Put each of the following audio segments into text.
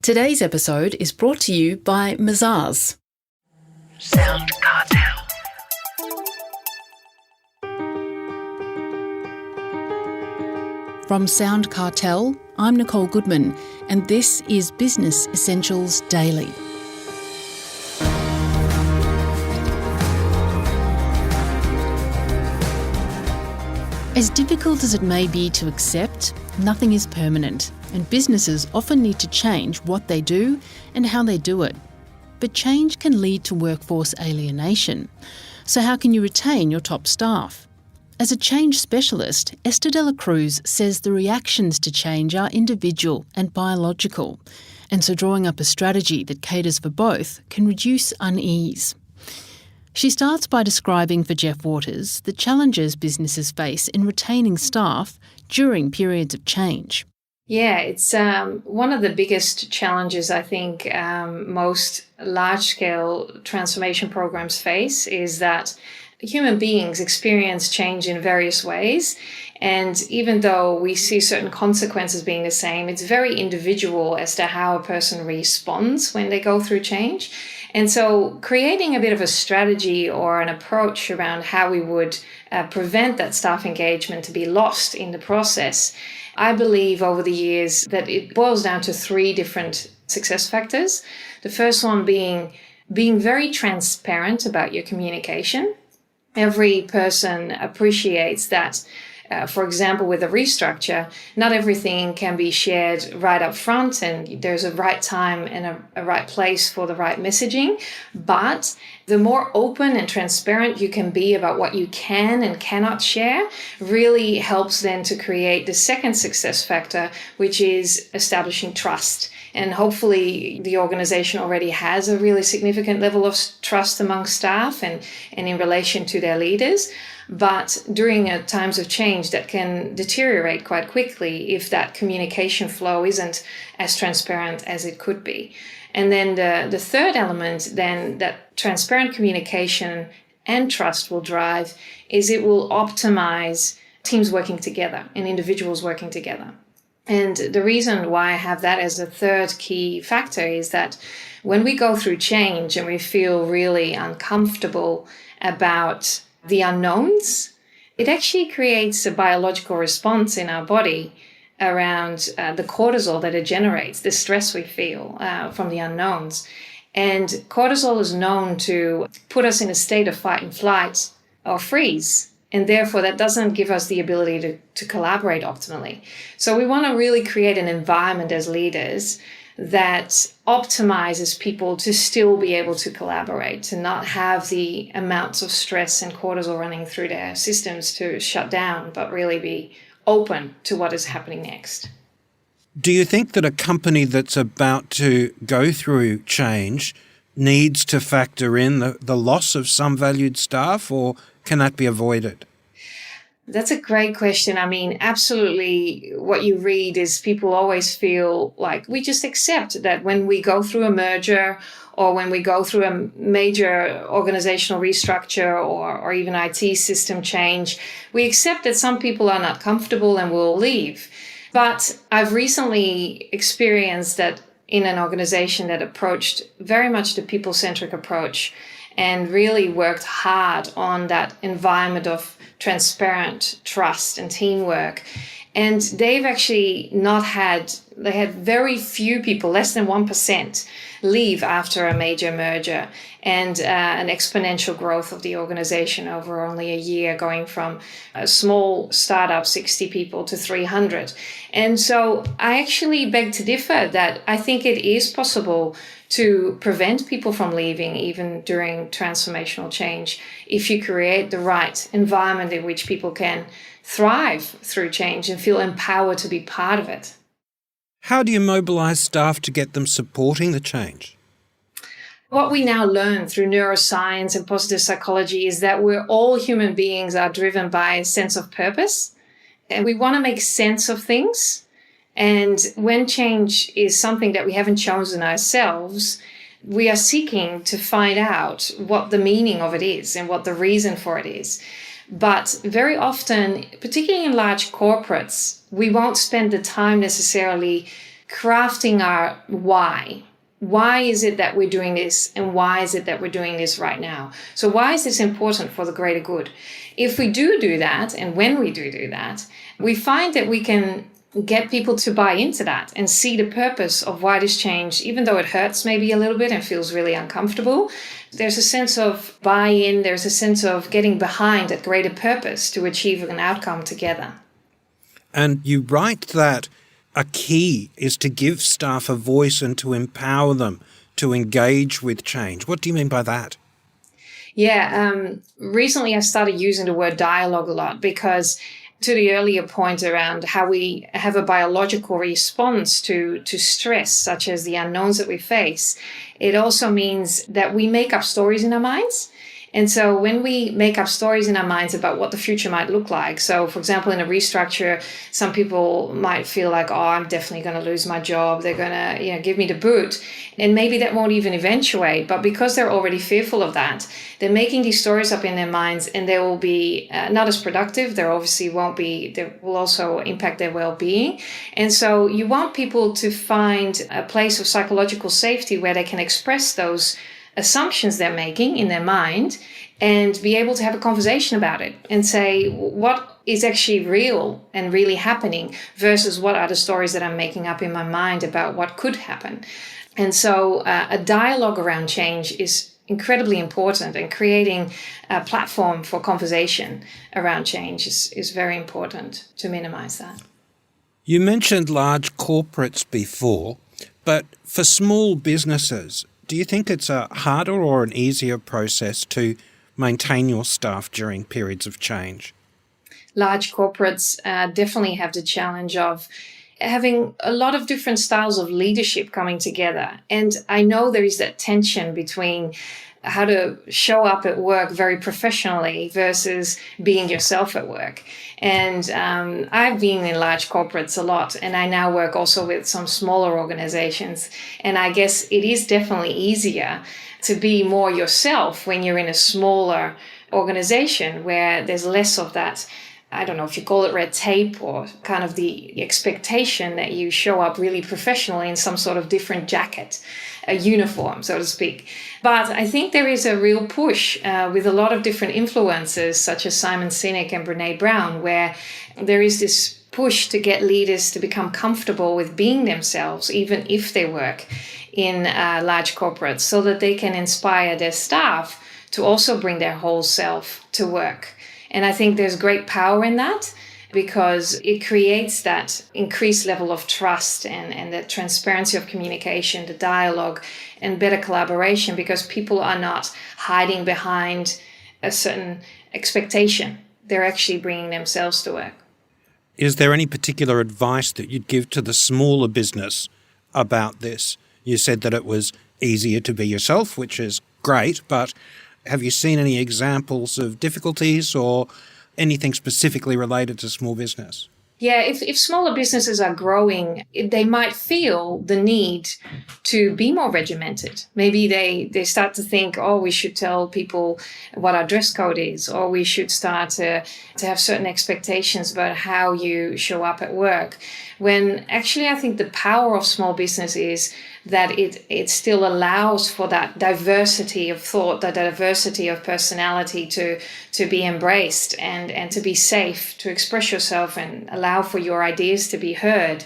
Today's episode is brought to you by Mazars. SoundCartel. From SoundCartel, I'm Nicole Goodman, and this is Business Essentials Daily. As difficult as it may be to accept, nothing is permanent, and businesses often need to change what they do and how they do it. But change can lead to workforce alienation. So how can you retain your top staff? As a change specialist, Esther De La Cruz says the reactions to change are individual and biological, and so drawing up a strategy that caters for both can reduce unease. She starts by describing for Jeff Waters the challenges businesses face in retaining staff during periods of change. Yeah, it's one of the biggest challenges I think most large-scale transformation programs face is that human beings experience change in various ways. And even though we see certain consequences being the same, it's very individual as to how a person responds when they go through change. And so creating a bit of a strategy or an approach around how we would prevent that staff engagement to be lost in the process, I believe over the years that it boils down to three different success factors. The first one being very transparent about your communication. Every person appreciates that, for example, with a restructure, not everything can be shared right up front and there's a right time and a right place for the right messaging. But the more open and transparent you can be about what you can and cannot share really helps then to create the second success factor, which is establishing trust. And hopefully the organization already has a really significant level of trust among staff and in relation to their leaders. But during times of change, that can deteriorate quite quickly if that communication flow isn't as transparent as it could be. And then the third element then that transparent communication and trust will drive is it will optimize teams working together and individuals working together. And the reason why I have that as a third key factor is that when we go through change and we feel really uncomfortable about the unknowns, it actually creates a biological response in our body around the cortisol that it generates, the stress we feel from the unknowns. And cortisol is known to put us in a state of fight and flight or freeze. And therefore, that doesn't give us the ability to collaborate optimally. So we want to really create an environment as leaders that optimizes people to still be able to collaborate, to not have the amounts of stress and cortisol running through their systems to shut down, but really be open to what is happening next. Do you think that a company that's about to go through change needs to factor in the loss of some valued staff, or can that be avoided? That's a great question. I mean, absolutely what you read is people always feel like we just accept that when we go through a merger or when we go through a major organizational restructure or even IT system change, we accept that some people are not comfortable and will leave. But I've recently experienced that in an organization that approached very much the people-centric approach and really worked hard on that environment of transparent trust and teamwork. And they've actually they had very few people, less than 1%, leave after a major merger and an exponential growth of the organization over only a year, going from a small startup, 60 people, to 300. And so I actually beg to differ that I think it is possible to prevent people from leaving even during transformational change if you create the right environment in which people can thrive through change and feel empowered to be part of it. How do you mobilise staff to get them supporting the change? What we now learn through neuroscience and positive psychology is that we're all human beings are driven by a sense of purpose, and we want to make sense of things. And when change is something that we haven't chosen ourselves, we are seeking to find out what the meaning of it is and what the reason for it is. But very often, particularly in large corporates, we won't spend the time necessarily crafting our why. Why is it that we're doing this, and why is it that we're doing this right now? So why is this important for the greater good? If we do that, and when we do that, we find that we can get people to buy into that and see the purpose of why this change, even though it hurts maybe a little bit and feels really uncomfortable. There's a sense of buy-in, there's a sense of getting behind that greater purpose to achieve an outcome together. And you write that a key is to give staff a voice and to empower them to engage with change. What do you mean by that? Yeah, recently I started using the word dialogue a lot because, to the earlier point around how we have a biological response to stress, such as the unknowns that we face, it also means that we make up stories in our minds. And so when we make up stories in our minds about what the future might look like, so for example, in a restructure, some people might feel like, oh, I'm definitely going to lose my job. They're going to, give me the boot. And maybe that won't even eventuate. But because they're already fearful of that, they're making these stories up in their minds, and they will be not as productive. They will also impact their well-being. And so you want people to find a place of psychological safety where they can express those assumptions they're making in their mind and be able to have a conversation about it and say what is actually real and really happening versus what are the stories that I'm making up in my mind about what could happen. And so a dialogue around change is incredibly important, and creating a platform for conversation around change is very important to minimize that. You mentioned large corporates before, but for small businesses, do you think it's a harder or an easier process to maintain your staff during periods of change? Large corporates definitely have the challenge of having a lot of different styles of leadership coming together. And I know there is that tension between how to show up at work very professionally versus being yourself at work. And I've been in large corporates a lot, and I now work also with some smaller organizations. And I guess it is definitely easier to be more yourself when you're in a smaller organization where there's less of that, I don't know if you call it red tape, or kind of the expectation that you show up really professionally in some sort of different jacket, a uniform, so to speak. But I think there is a real push with a lot of different influencers, such as Simon Sinek and Brene Brown, where there is this push to get leaders to become comfortable with being themselves, even if they work in large corporates, so that they can inspire their staff to also bring their whole self to work. And I think there's great power in that, because it creates that increased level of trust and the transparency of communication, the dialogue, and better collaboration, because people are not hiding behind a certain expectation. They're actually bringing themselves to work. Is there any particular advice that you'd give to the smaller business about this? You said that it was easier to be yourself, which is great, but have you seen any examples of difficulties or anything specifically related to small business? Yeah, if smaller businesses are growing, they might feel the need to be more regimented. Maybe they start to think, oh, we should tell people what our dress code is, or we should start to have certain expectations about how you show up at work. When actually I think the power of small business is that it still allows for that diversity of thought, that diversity of personality to be embraced and to be safe, to express yourself and allow for your ideas to be heard.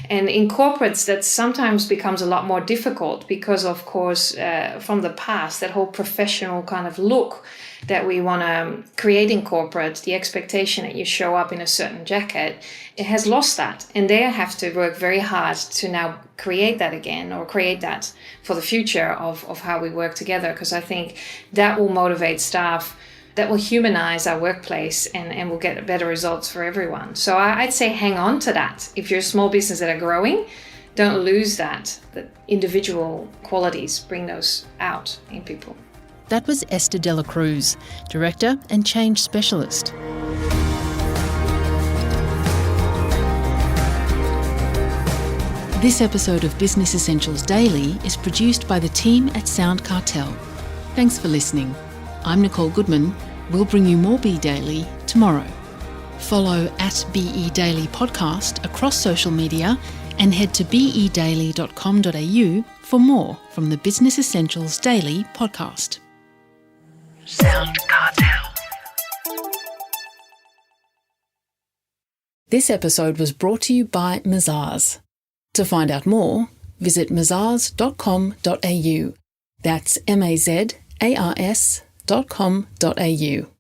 And in corporates, that sometimes becomes a lot more difficult because, of course, from the past, that whole professional kind of look that we want to create in corporate, the expectation that you show up in a certain jacket, it has lost that. And they have to work very hard to now create that again, or create that for the future of how we work together. Because I think that will motivate staff, that will humanize our workplace, and will get better results for everyone. So I'd say hang on to that. If you're a small business that are growing, don't lose that. The individual qualities, bring those out in people. That was Esther De La Cruz, Director and Change Specialist. This episode of Business Essentials Daily is produced by the team at SoundCartel. Thanks for listening. I'm Nicole Goodman. We'll bring you more Be Daily tomorrow. Follow @BE Daily Podcast across social media And head to bedaily.com.au for more from the Business Essentials Daily podcast. SoundCartel. This episode was brought to you by Mazars. To find out more, visit mazars.com.au. That's mazars.com.au.